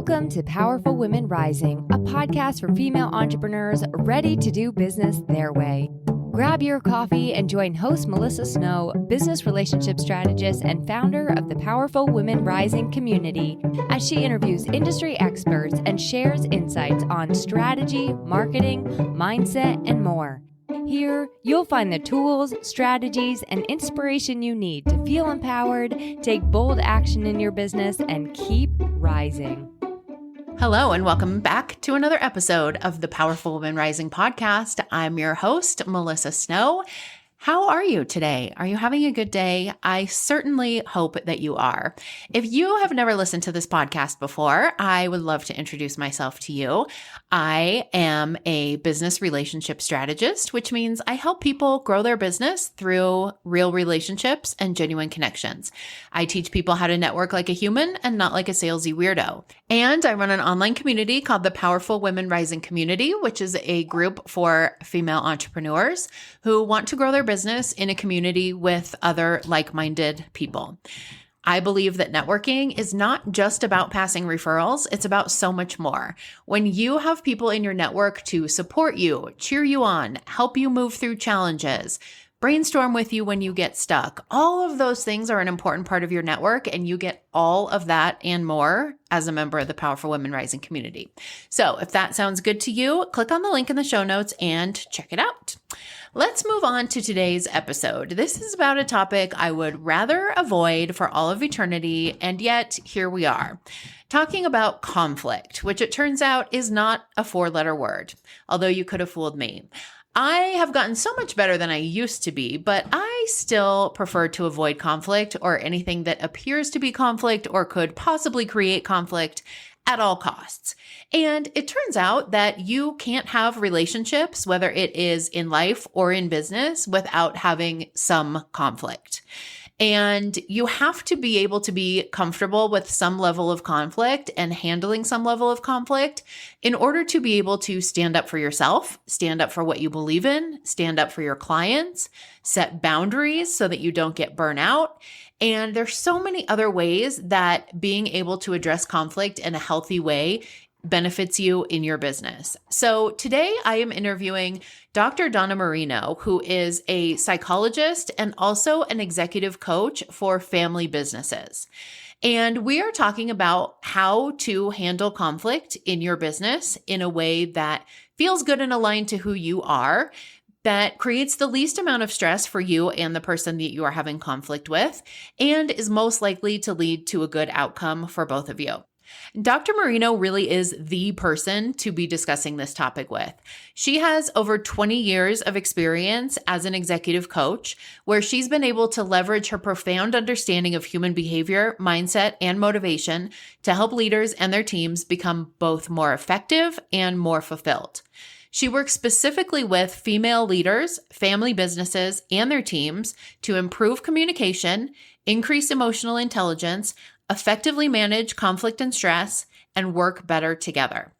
Welcome to Powerful Women Rising, a podcast for female entrepreneurs ready to do business their way. Grab your coffee and join host Melissa Snow, business relationship strategist and founder of the Powerful Women Rising community, as she interviews industry experts and shares insights on strategy, marketing, mindset, and more. Here, you'll find the tools, strategies, and inspiration you need to feel empowered, take bold action in your business, and keep rising. Hello, and welcome back to another episode of the Powerful Women Rising podcast. I'm your host, Melissa Snow. How are you today? Are you having a good day? I certainly hope that you are. If you have never listened to this podcast before, I would love to introduce myself to you. I am a business relationship strategist, which means I help people grow their business through real relationships and genuine connections. I teach people how to network like a human and not like a salesy weirdo. And I run an online community called the Powerful Women Rising Community, which is a group for female entrepreneurs who want to grow their business in a community with other like-minded people. I believe that networking is not just about passing referrals. It's about so much more. When you have people in your network to support you, cheer you on, help you move through challenges, brainstorm with you when you get stuck, all of those things are an important part of your network, and you get all of that and more as a member of the Powerful Women Rising community. So if that sounds good to you, click on the link in the show notes and check it out. Let's move on to today's episode. This is about a topic I would rather avoid for all of eternity, and yet here we are, talking about conflict, which it turns out is not a four-letter word, although you could have fooled me. I have gotten so much better than I used to be, but I still prefer to avoid conflict or anything that appears to be conflict or could possibly create conflict at all costs. And it turns out that you can't have relationships, whether it is in life or in business, without having some conflict. And you have to be able to be comfortable with some level of conflict and handling some level of conflict in order to be able to stand up for yourself, stand up for what you believe in, stand up for your clients, set boundaries so that you don't get burnt out. And there's so many other ways that being able to address conflict in a healthy way benefits you in your business. So today I am interviewing Dr. Donna Marino, who is a psychologist and also an executive coach for family businesses. And we are talking about how to handle conflict in your business in a way that feels good and aligned to who you are, that creates the least amount of stress for you and the person that you are having conflict with, and is most likely to lead to a good outcome for both of you. Dr. Marino really is the person to be discussing this topic with. She has over 20 years of experience as an executive coach, where she's been able to leverage her profound understanding of human behavior, mindset, and motivation to help leaders and their teams become both more effective and more fulfilled. She works specifically with female leaders, family businesses, and their teams to improve communication, increase emotional intelligence, effectively manage conflict and stress, and work better together.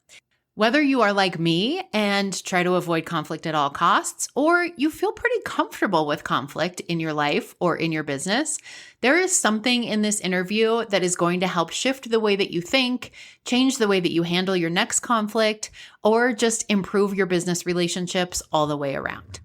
Whether you are like me and try to avoid conflict at all costs, or you feel pretty comfortable with conflict in your life or in your business, there is something in this interview that is going to help shift the way that you think, change the way that you handle your next conflict, or just improve your business relationships all the way around.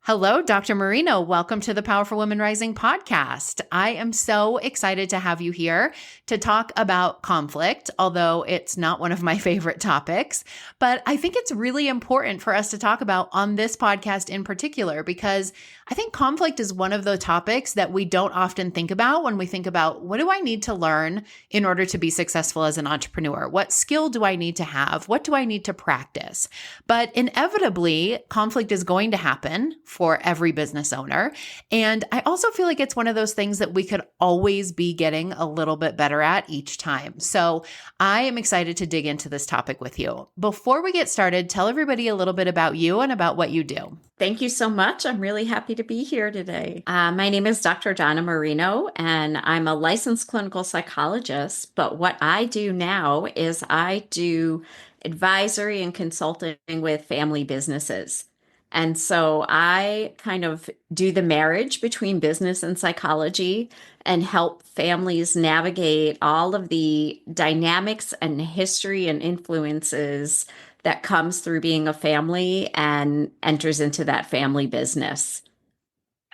Hello, Dr. Marino. Welcome to the Powerful Women Rising podcast. I am so excited to have you here to talk about conflict, although it's not one of my favorite topics. But I think it's really important for us to talk about on this podcast in particular, because I think conflict is one of the topics that we don't often think about when we think about, what do I need to learn in order to be successful as an entrepreneur? What skill do I need to have? What do I need to practice? But inevitably, conflict is going to happen for every business owner. And I also feel like it's one of those things that we could always be getting a little bit better at each time. So I am excited to dig into this topic with you. Before we get started, tell everybody a little bit about you and about what you do. Thank you so much. I'm really happy to be here today. My name is Dr. Donna Marino, and I'm a licensed clinical psychologist. But what I do now is I do advisory and consulting with family businesses. And so I kind of do the marriage between business and psychology and help families navigate all of the dynamics and history and influences that comes through being a family and enters into that family business.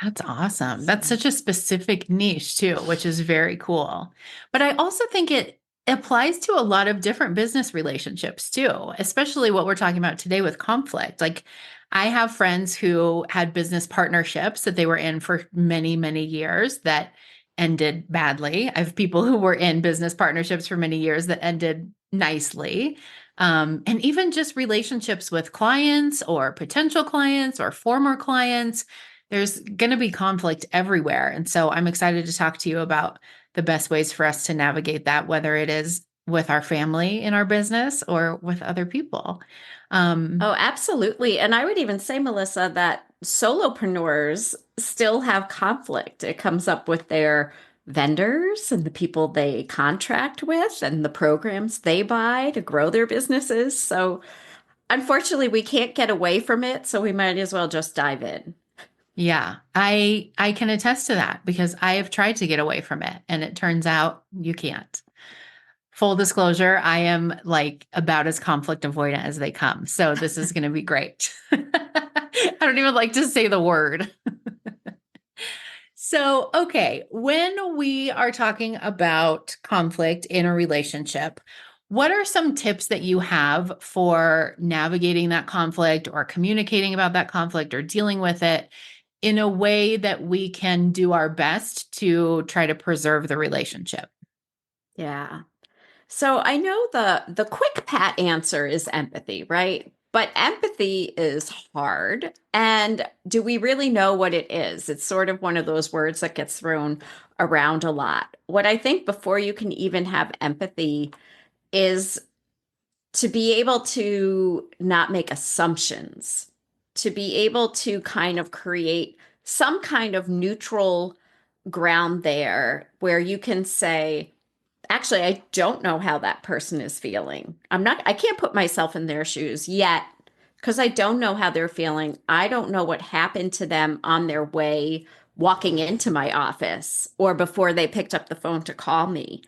That's awesome. That's such a specific niche too, which is very cool. But I also think it applies to a lot of different business relationships too, especially what we're talking about today with conflict. Like I have friends who had business partnerships that they were in for many, many years that ended badly. I have people who were in business partnerships for many years that ended nicely. And even just relationships with clients or potential clients or former clients, there's going to be conflict everywhere. And so I'm excited to talk to you about the best ways for us to navigate that, whether it is with our family in our business or with other people. Oh, absolutely. And I would even say, Melissa, that solopreneurs still have conflict. It comes up with their vendors and the people they contract with and the programs they buy to grow their businesses. So unfortunately, we can't get away from it. So we might as well just dive in. Yeah, I can attest to that because I have tried to get away from it and it turns out you can't. Full disclosure, I am like about as conflict avoidant as they come. So this is going to be great. I don't even like to say the word. So, okay, when we are talking about conflict in a relationship, what are some tips that you have for navigating that conflict or communicating about that conflict or dealing with it in a way that we can do our best to try to preserve the relationship? Yeah. So I know the quick pat answer is empathy, right? But empathy is hard. And do we really know what it is? It's sort of one of those words that gets thrown around a lot. What I think before you can even have empathy is to be able to not make assumptions, to be able to kind of create some kind of neutral ground there where you can say, actually, I don't know how that person is feeling. I can't put myself in their shoes yet because I don't know how they're feeling. I don't know what happened to them on their way walking into my office or before they picked up the phone to call me.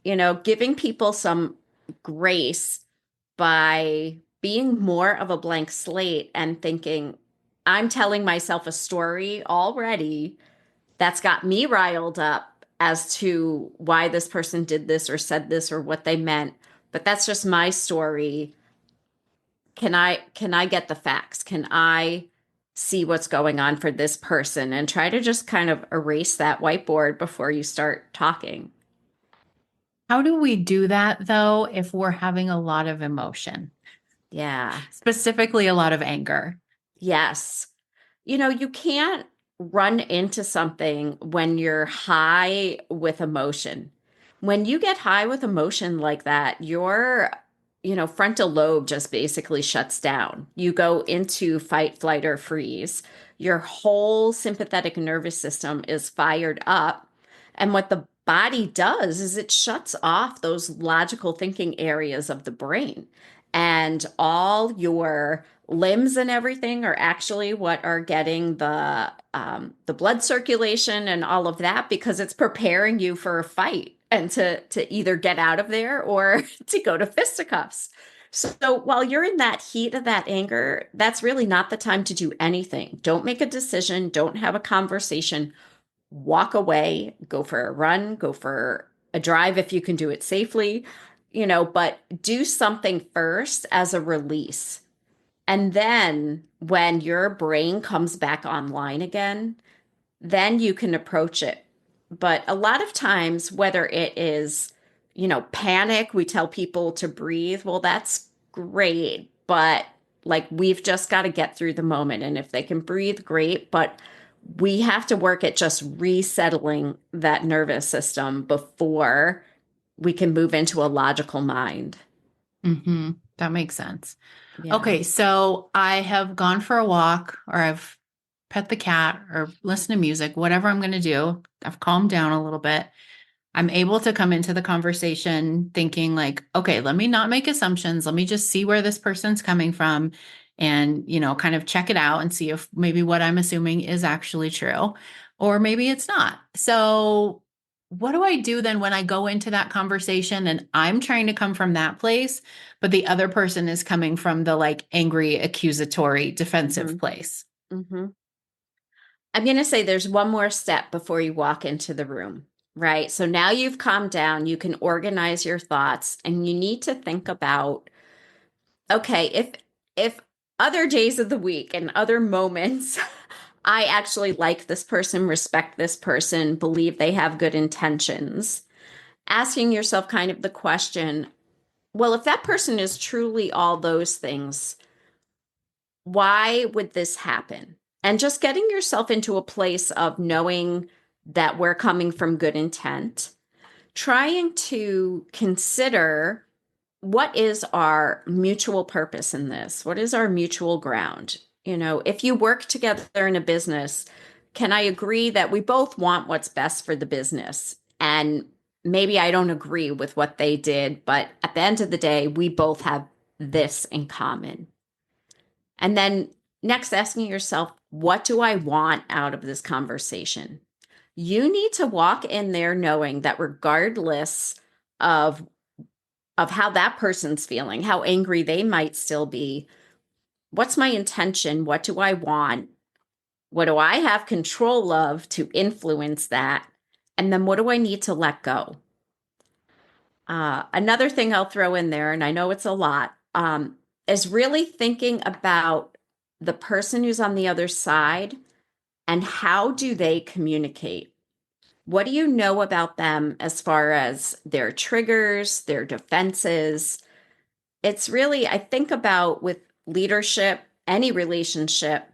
Giving people some grace by being more of a blank slate and thinking, I'm telling myself a story already that's got me riled up as to why this person did this or said this or what they meant, but that's just my story. Can I get the facts? Can I see what's going on for this person and try to just kind of erase that whiteboard before you start talking? How do we do that though if we're having a lot of emotion, Yeah. specifically a lot of anger? Yes. You can't run into something when you're high with emotion. When you get high with emotion like that, your frontal lobe just basically shuts down. You go into fight, flight, or freeze. Your whole sympathetic nervous system is fired up. And what the body does is it shuts off those logical thinking areas of the brain. And all your limbs and everything are actually what are getting the blood circulation and all of that because it's preparing you for a fight and to either get out of there or to go to fisticuffs. So while you're in that heat of that anger, that's really not the time to do anything. Don't make a decision. Don't have a conversation. Walk away. Go for a run. Go for a drive if you can do it safely. But do something first as a release. And then when your brain comes back online again, then you can approach it. But a lot of times, whether it is, panic, we tell people to breathe. Well, that's great. But like we've just got to get through the moment. And if they can breathe, great. But we have to work at just resettling that nervous system before we can move into a logical mind. That makes sense. Yeah. Okay, so I have gone for a walk or I've pet the cat or listened to music, whatever I'm going to do. I've calmed down a little bit. I'm able to come into the conversation thinking like, okay, let me not make assumptions. Let me just see where this person's coming from and, kind of check it out and see if maybe what I'm assuming is actually true, or maybe it's not. So what do I do then when I go into that conversation and I'm trying to come from that place, but the other person is coming from the like angry, accusatory, defensive place? Mm-hmm. I'm going to say there's one more step before you walk into the room, right? So now you've calmed down, you can organize your thoughts, and you need to think about, okay, if other days of the week and other moments I actually like this person, respect this person, believe they have good intentions, asking yourself kind of the question, well, if that person is truly all those things, why would this happen? And just getting yourself into a place of knowing that we're coming from good intent, trying to consider what is our mutual purpose in this? What is our mutual ground? If you work together in a business, can I agree that we both want what's best for the business? And maybe I don't agree with what they did, but at the end of the day, we both have this in common. And then next, asking yourself, what do I want out of this conversation? You need to walk in there knowing that regardless of how that person's feeling, how angry they might still be, what's my intention? What do I want? What do I have control of to influence that? And then what do I need to let go? Another thing I'll throw in there, and I know it's a lot, is really thinking about the person who's on the other side and how do they communicate? What do you know about them as far as their triggers, their defenses? It's really, I think about with leadership, any relationship,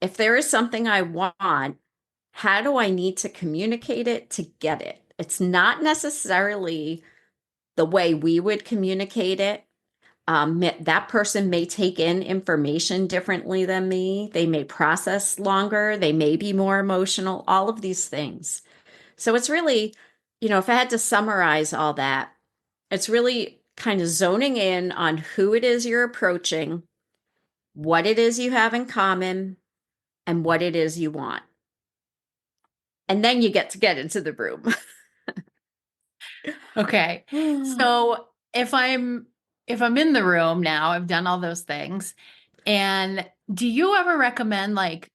if there is something I want, how do I need to communicate it to get it? It's not necessarily the way we would communicate it. That person may take in information differently than me. They may process longer. They may be more emotional, all of these things. So it's really, if I had to summarize all that, it's really kind of zoning in on who it is you're approaching, what it is you have in common, and what it is you want. And then you get to get into the room. Okay. So if I'm in the room now, I've done all those things. And do you ever recommend like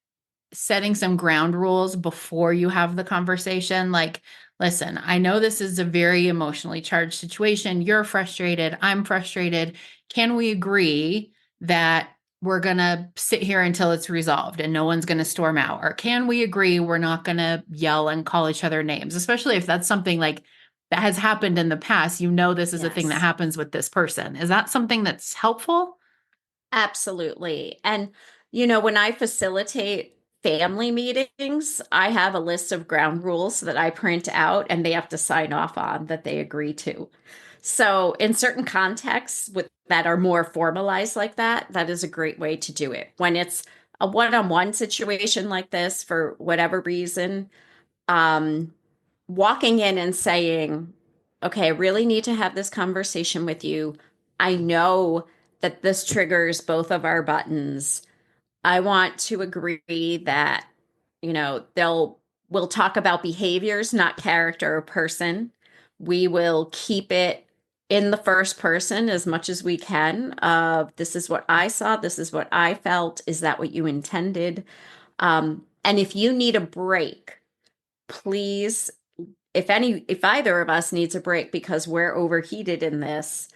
setting some ground rules before you have the conversation? Like, listen, I know this is a very emotionally charged situation. You're frustrated. I'm frustrated. Can we agree that we're going to sit here until it's resolved and no one's going to storm out? Or can we agree we're not going to yell and call each other names, especially if that's something like that has happened in the past? This is a thing that Yes. happens with this person. Is that something that's helpful? Absolutely. And, when I facilitate family meetings, I have a list of ground rules that I print out and they have to sign off on that they agree to. So, in certain contexts that are more formalized like that, that is a great way to do it. When it's a one-on-one situation like this, for whatever reason, um, walking in and saying, okay, I really need to have this conversation with you. I know that this triggers both of our buttons. I want to agree that, we'll talk about behaviors, not character or person. We will keep it in the first person as much as we can. This is what I saw. This is what I felt. Is that what you intended? And if you need a break, please, if either of us needs a break because we're overheated in this,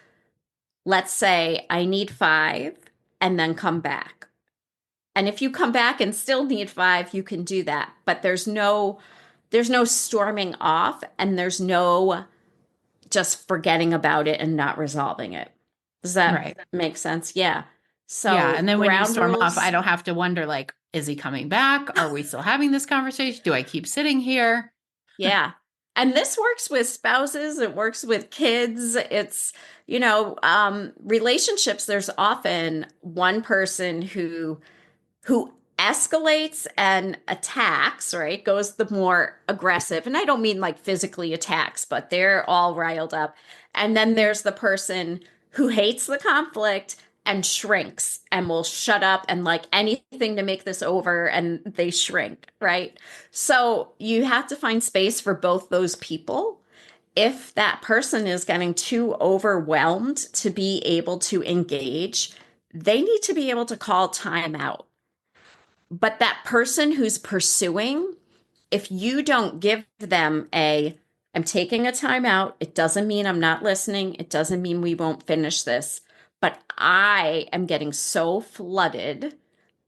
let's say I need 5 and then come back. And if you come back and still need 5, you can do that. But there's no storming off and there's no just forgetting about it and not resolving it. Does that Right. make sense? Yeah. Yeah. So And then when you ground storm off, I rules. don't have to wonder, like, is he coming back? Are we still having this conversation? Do I keep sitting here? Yeah. And this works with spouses, it works with kids. It's, relationships, there's often one person who escalates and attacks, right? Goes the more aggressive. And I don't mean like physically attacks, but they're all riled up. And then there's the person who hates the conflict and shrinks and will shut up and like anything to make this over, and they shrink, right? So you have to find space for both those people. If that person is getting too overwhelmed to be able to engage, they need to be able to call time out. But that person who's pursuing, if you don't give them I'm taking a time out, it doesn't mean I'm not listening. It doesn't mean we won't finish this, but I am getting so flooded.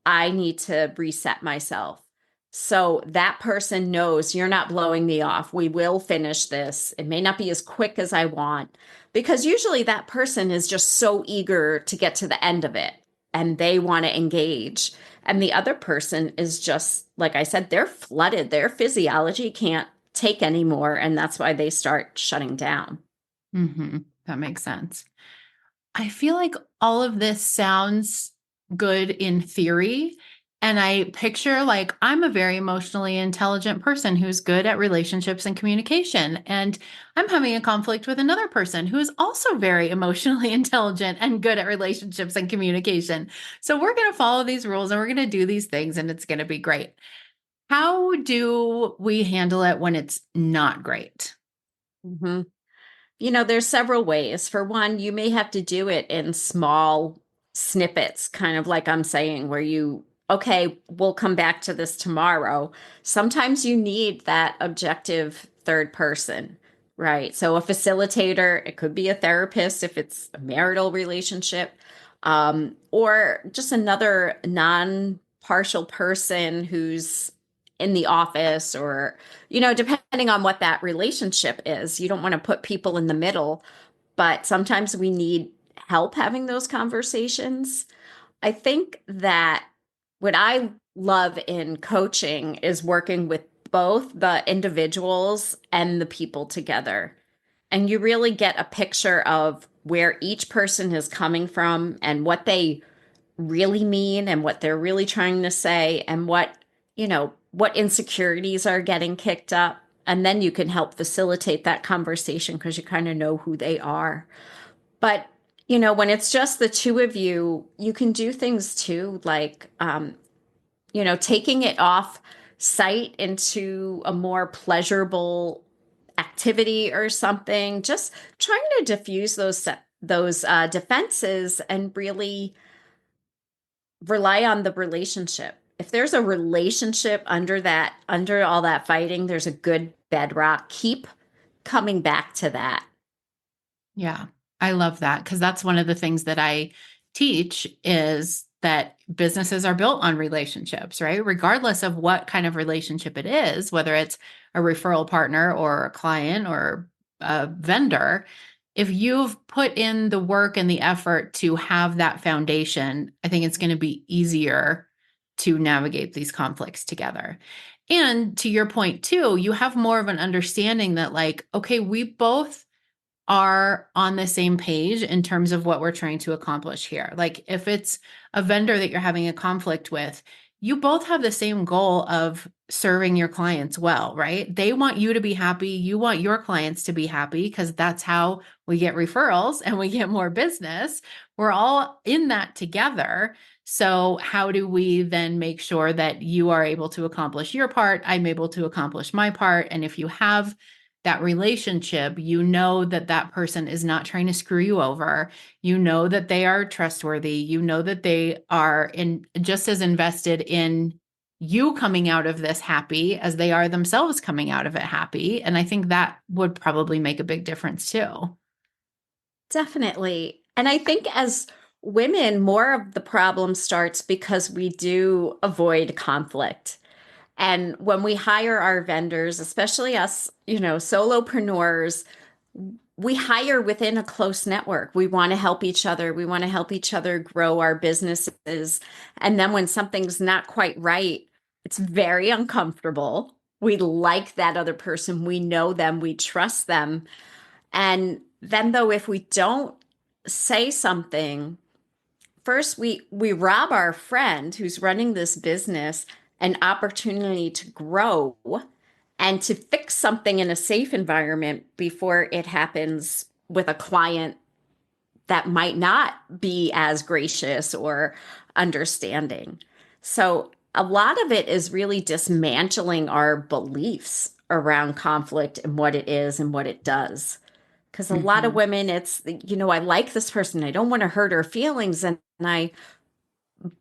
I need to reset myself. So that person knows you're not blowing me off. We will finish this. It may not be as quick as I want, because usually that person is just so eager to get to the end of it and they want to engage. And the other person is just, like I said, they're flooded. Their physiology can't take anymore. And that's why they start shutting down. That makes sense. I feel like all of this sounds good in theory. And I picture like I'm a very emotionally intelligent person who's good at relationships and communication. And I'm having a conflict with another person who is also very emotionally intelligent and good at relationships and communication. So we're going to follow these rules and we're going to do these things and it's going to be great. How do we handle it when it's not great? Mm-hmm. There's several ways. For one, you may have to do it in small snippets, kind of like I'm saying, where okay, we'll come back to this tomorrow. Sometimes you need that objective third person, right? So a facilitator, it could be a therapist if it's a marital relationship, or just another non-partial person who's in the office, or depending on what that relationship is. You don't want to put people in the middle, but sometimes we need help having those conversations. I think that what I love in coaching is working with both the individuals and the people together. And you really get a picture of where each person is coming from and what they really mean and what they're really trying to say, and what insecurities are getting kicked up. And then you can help facilitate that conversation because you kind of know who they are. But, when it's just the two of you, you can do things too, like, taking it off site into a more pleasurable activity or something, just trying to diffuse those defenses and really rely on the relationship. If there's a relationship under all that fighting, there's a good bedrock. Keep coming back to that. Yeah, I love that because that's one of the things that I teach is that businesses are built on relationships, right? Regardless of what kind of relationship it is, whether it's a referral partner or a client or a vendor, if you've put in the work and the effort to have that foundation, I think it's going to be easier to navigate these conflicts together. And to your point too, you have more of an understanding that like, okay, we both are on the same page in terms of what we're trying to accomplish here. Like if it's a vendor that you're having a conflict with, you both have the same goal of serving your clients well, right? They want you to be happy. You want your clients to be happy because that's how we get referrals and we get more business. We're all in that together. So how do we then make sure that you are able to accomplish your part? I'm able to accomplish my part. And if you have that relationship, you know that that person is not trying to screw you over. You know that they are trustworthy. You know that they are just as invested in you coming out of this happy as they are themselves coming out of it happy. And I think that would probably make a big difference too. Definitely. And I think as women, more of the problem starts because we do avoid conflict. And when we hire our vendors, especially us, solopreneurs, we hire within a close network. We want to help each other. We want to help each other grow our businesses. And then when something's not quite right, it's very uncomfortable. We like that other person. We know them. We trust them. And then though, if we don't say something, first we rob our friend who's running this business an opportunity to grow and to fix something in a safe environment before it happens with a client that might not be as gracious or understanding. So a lot of it is really dismantling our beliefs around conflict and what it is and what it does. Because a lot of Hmm. women, it's, I like this person. I don't want to hurt her feelings.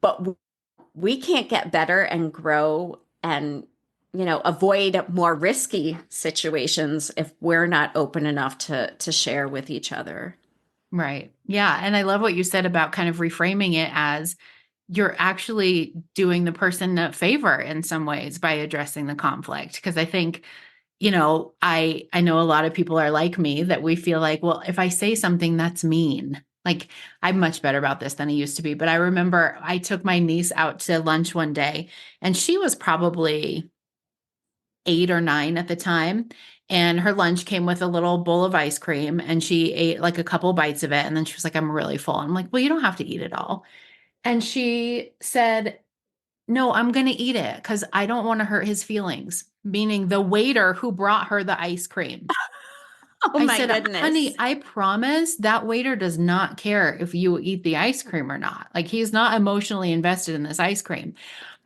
But we can't get better and grow and, avoid more risky situations if we're not open enough to share with each other. Right. Yeah. And I love what you said about kind of reframing it as you're actually doing the person a favor in some ways by addressing the conflict. Because I think, I know a lot of people are like me that we feel like, well, if I say something that's mean, like I'm much better about this than I used to be. But I remember I took my niece out to lunch one day and she was probably 8 or 9 at the time. And her lunch came with a little bowl of ice cream and she ate like a couple bites of it. And then she was like, I'm really full. I'm like, well, you don't have to eat it all. And she said, no, I'm going to eat it because I don't want to hurt his feelings, meaning the waiter who brought her the ice cream. Oh I my said, honey, goodness. I promise that waiter does not care if you eat the ice cream or not. Like he's not emotionally invested in this ice cream.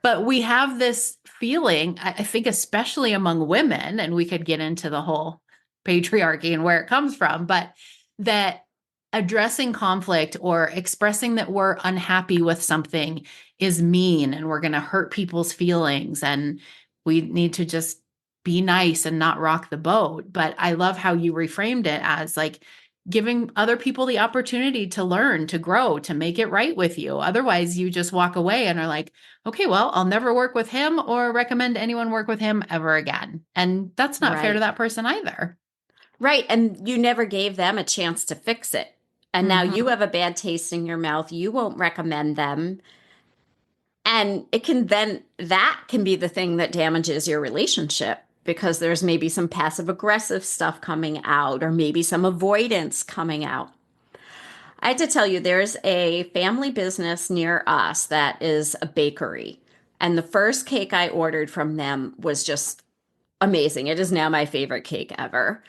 But we have this feeling, I think, especially among women, and we could get into the whole patriarchy and where it comes from, but that addressing conflict or expressing that we're unhappy with something is mean and we're going to hurt people's feelings and we need to just be nice and not rock the boat. But I love how you reframed it as like giving other people the opportunity to learn, to grow, to make it right with you. Otherwise, you just walk away and are like, okay, well, I'll never work with him or recommend anyone work with him ever again. And that's not fair to Right. that person either. Right. And you never gave them a chance to fix it. And now you Hmm. have a bad taste in your mouth. You won't recommend them. And that can be the thing that damages your relationship because there's maybe some passive aggressive stuff coming out or maybe some avoidance coming out. I had to tell you, there's a family business near us that is a bakery. And the first cake I ordered from them was just amazing. It is now my favorite cake ever.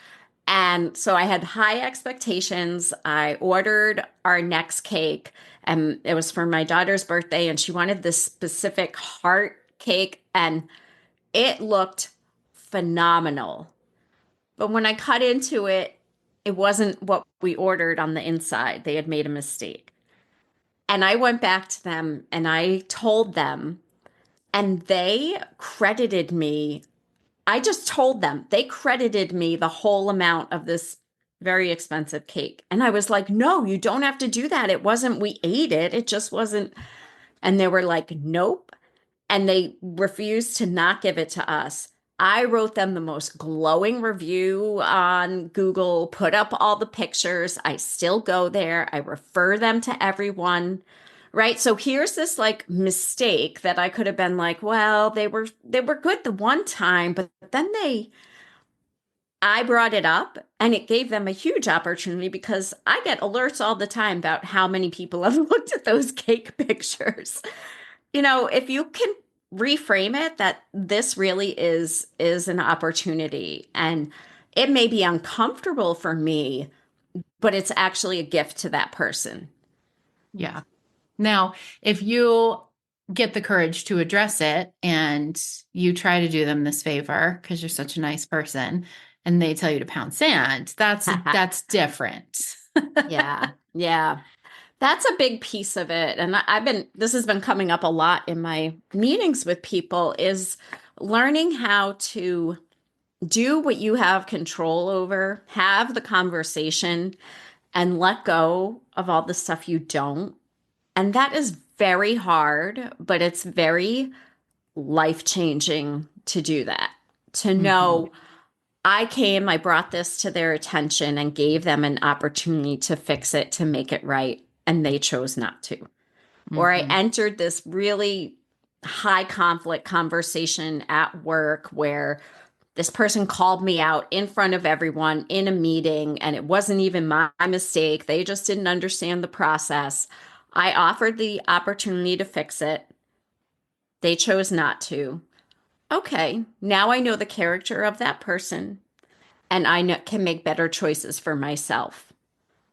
And so I had high expectations. I ordered our next cake, and it was for my daughter's birthday, and she wanted this specific heart cake, and it looked phenomenal. But when I cut into it, it wasn't what we ordered on the inside. They had made a mistake. And I went back to them and I told them, and they credited me. I just told them they credited me the whole amount of this very expensive cake. And I was like, no, you don't have to do that. It wasn't, we ate it. It just wasn't. And they were like, nope. And they refused to not give it to us. I wrote them the most glowing review on Google, put up all the pictures. I still go there. I refer them to everyone. Right? So here's this like mistake that I could have been like, well, they were good the one time, but then I brought it up and it gave them a huge opportunity because I get alerts all the time about how many people have looked at those cake pictures. If you can reframe it that this really is an opportunity and it may be uncomfortable for me, but it's actually a gift to that person. Yeah. Now, if you get the courage to address it and you try to do them this favor because you're such a nice person and they tell you to pound sand, that's different. Yeah. Yeah. That's a big piece of it. And this has been coming up a lot in my meetings with people is learning how to do what you have control over, have the conversation and let go of all the stuff you don't. And that is very hard, but it's very life-changing to do that. To Hmm. know I brought this to their attention and gave them an opportunity to fix it, to make it right, and they chose not to. Or I Hmm. entered this really high conflict conversation at work where this person called me out in front of everyone in a meeting, and it wasn't even my mistake. They just didn't understand the process. I offered the opportunity to fix it. They chose not to. Okay, now I know the character of that person and can make better choices for myself.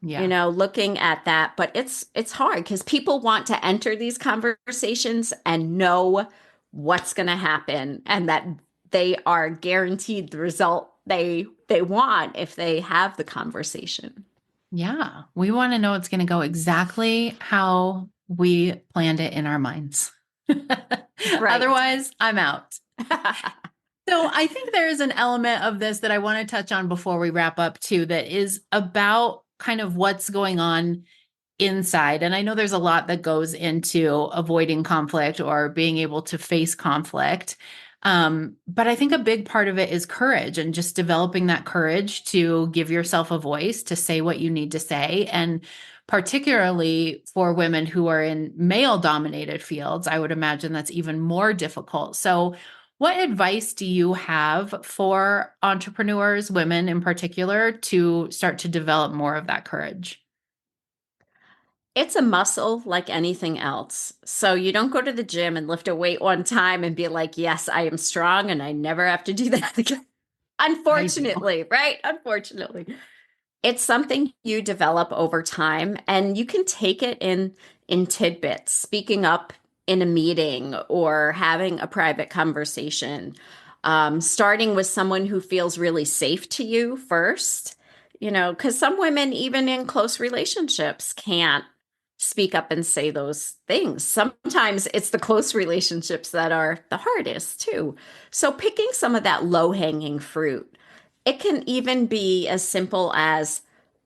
Yeah. looking at that, but it's hard because people want to enter these conversations and know what's going to happen and that they are guaranteed the result they want if they have the conversation. Yeah. We want to know it's going to go exactly how we planned it in our minds. Right. Otherwise, I'm out. So I think there is an element of this that I want to touch on before we wrap up too, that is about kind of what's going on inside. And I know there's a lot that goes into avoiding conflict or being able to face conflict. But I think a big part of it is courage and just developing that courage to give yourself a voice, to say what you need to say. And particularly for women who are in male dominated fields, I would imagine that's even more difficult. So, what advice do you have for entrepreneurs, women in particular, to start to develop more of that courage? It's a muscle like anything else. So you don't go to the gym and lift a weight one time and be like, yes, I am strong and I never have to do that again. I do. Unfortunately, right? Unfortunately. It's something you develop over time and you can take it in tidbits, speaking up in a meeting or having a private conversation, starting with someone who feels really safe to you first, because some women, even in close relationships, can't speak up and say those things. Sometimes it's the close relationships that are the hardest too. So picking some of that low-hanging fruit. It can even be as simple as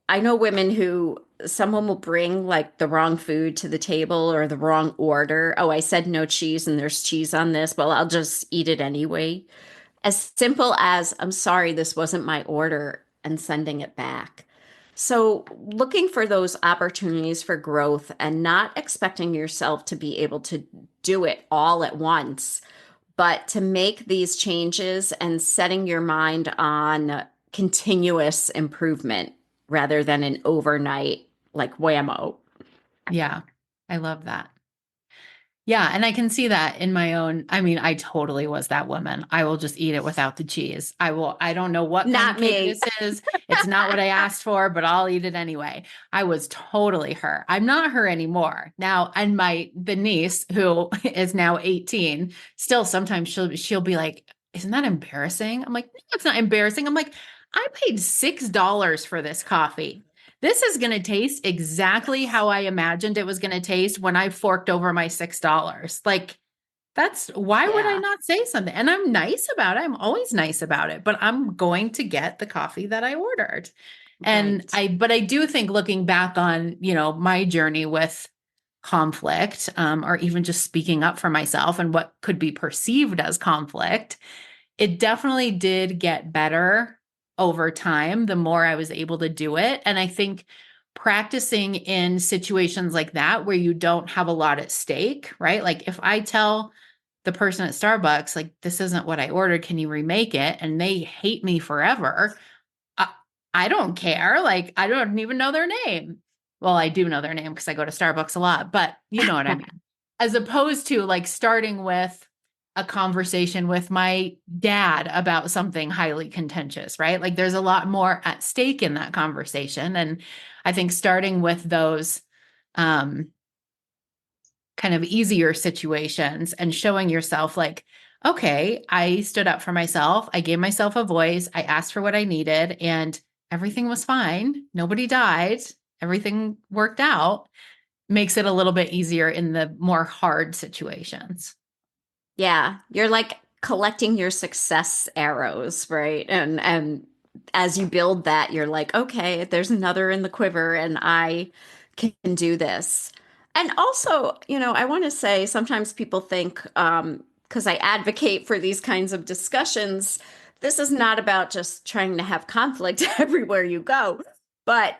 I know women who someone will bring like the wrong food to the table or the wrong order. Oh, I said no cheese and there's cheese on this. Well, I'll just eat it anyway. As simple as, I'm sorry, this wasn't my order, and sending it back. So, looking for those opportunities for growth and not expecting yourself to be able to do it all at once, but to make these changes and setting your mind on continuous improvement rather than an overnight like whammo. Yeah, I love that. Yeah, and I can see that in my own. I mean, I totally was that woman. I will just eat it without the cheese. I don't know what kind of Not cake me. this is. It's not what I asked for, but I'll eat it anyway. I was totally her. I'm not her anymore. Now, and the niece who is now 18, still sometimes she'll be like, "Isn't that embarrassing?" I'm like, "No, it's not embarrassing." I'm like, "I paid $6 for this coffee. This is going to taste exactly how I imagined it was going to taste when I forked over my $6. Like, that's why would I Yeah, not say something? And I'm nice about it. I'm always nice about it, but I'm going to get the coffee that I ordered. right. But I do think looking back on, my journey with conflict, or even just speaking up for myself and what could be perceived as conflict, it definitely did get better over time, the more I was able to do it. And I think practicing in situations like that where you don't have a lot at stake, right? Like if I tell the person at Starbucks, like, this isn't what I ordered, can you remake it? And they hate me forever. I, I don't care. Like, I don't even know their name. Well, I do know their name because I go to Starbucks a lot, but you know what I mean. As opposed to like starting with a conversation with my dad about something highly contentious, right? Like there's a lot more at stake in that conversation. And I think starting with those um, kind of easier situations and showing yourself like, okay, I stood up for myself. I gave myself a voice. I asked for what I needed and everything was fine. Nobody died. Everything worked out. Makes it a little bit easier in the more hard situations. Yeah, you're like collecting your success arrows, right? And as you build that, you're like, okay, there's another in the quiver and I can do this. And also, I want to say sometimes people think because I advocate for these kinds of discussions, this is not about just trying to have conflict everywhere you go, but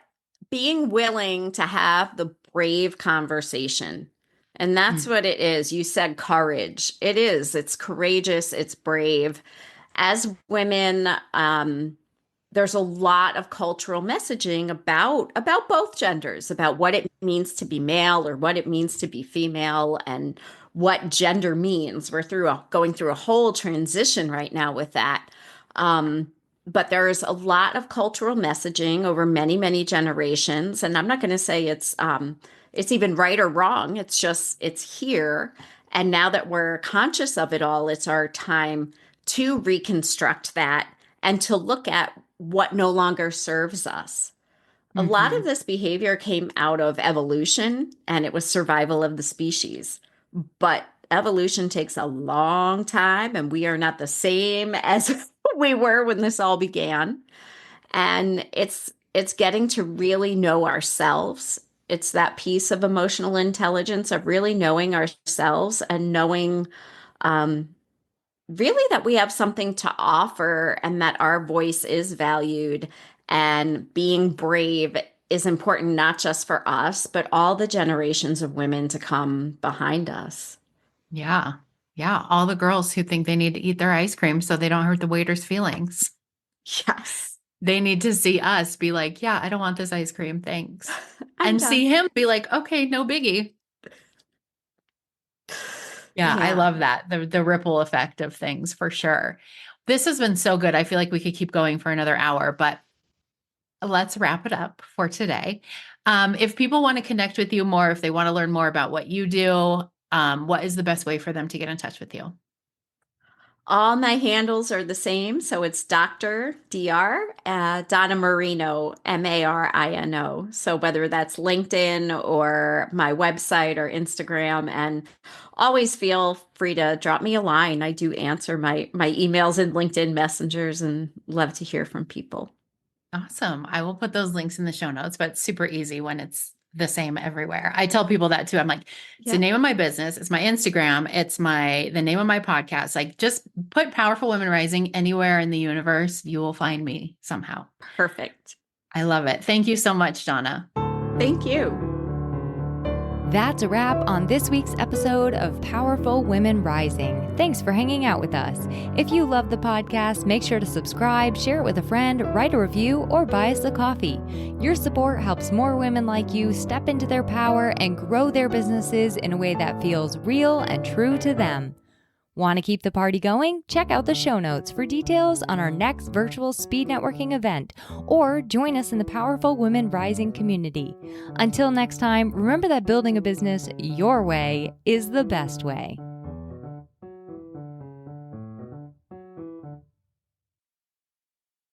being willing to have the brave conversation. And that's Mm. what it is. You said courage. It is. It's courageous. It's brave. As women, there's a lot of cultural messaging about both genders, about what it means to be male or what it means to be female, and what gender means. We're going through a whole transition right now with that. Um, But there's a lot of cultural messaging over many, many generations. And I'm not going to say it's even right or wrong. It's just, it's here. And now that we're conscious of it all, it's our time to reconstruct that and to look at what no longer serves us. A lot Hmm. of this behavior came out of evolution, and it was survival of the species. But evolution takes a long time, and we are not the same as we were when this all began. And it's getting to really know ourselves. It's that piece of emotional intelligence of really knowing ourselves and knowing um, really that we have something to offer and that our voice is valued, and being brave is important not just for us, but all the generations of women to come behind us. Yeah. Yeah. All the girls who think they need to eat their ice cream so they don't hurt the waiter's feelings. Yes. They need to see us be like, yeah, I don't want this ice cream. Thanks. I'm And done. see him be like, okay, no biggie. Yeah, I Yeah. love that. The ripple effect of things for sure. This has been so good. I feel like we could keep going for another hour, but let's wrap it up for today. If people want to connect with you more, if they want to learn more about what you do, what is the best way for them to get in touch with you? All my handles are the same. So it's Dr. Donna Marino, Marino. So whether that's LinkedIn or my website or Instagram, and always feel free to drop me a line. I do answer my emails and LinkedIn messengers and love to hear from people. Awesome. I will put those links in the show notes, but it's super easy when it's the same everywhere. I tell people that too. I'm like, it's the Yeah, name of my business, it's my Instagram, it's the name of my podcast. Like just put Powerful Women Rising anywhere in the universe, you will find me somehow. perfect. I love it. Thank you so much, Donna. Thank you. That's a wrap on this week's episode of Powerful Women Rising. Thanks for hanging out with us. If you love the podcast, make sure to subscribe, share it with a friend, write a review, or buy us a coffee. Your support helps more women like you step into their power and grow their businesses in a way that feels real and true to them. Want to keep the party going? Check out the show notes for details on our next virtual speed networking event, or join us in the Powerful Women Rising community. Until next time, remember that building a business your way is the best way.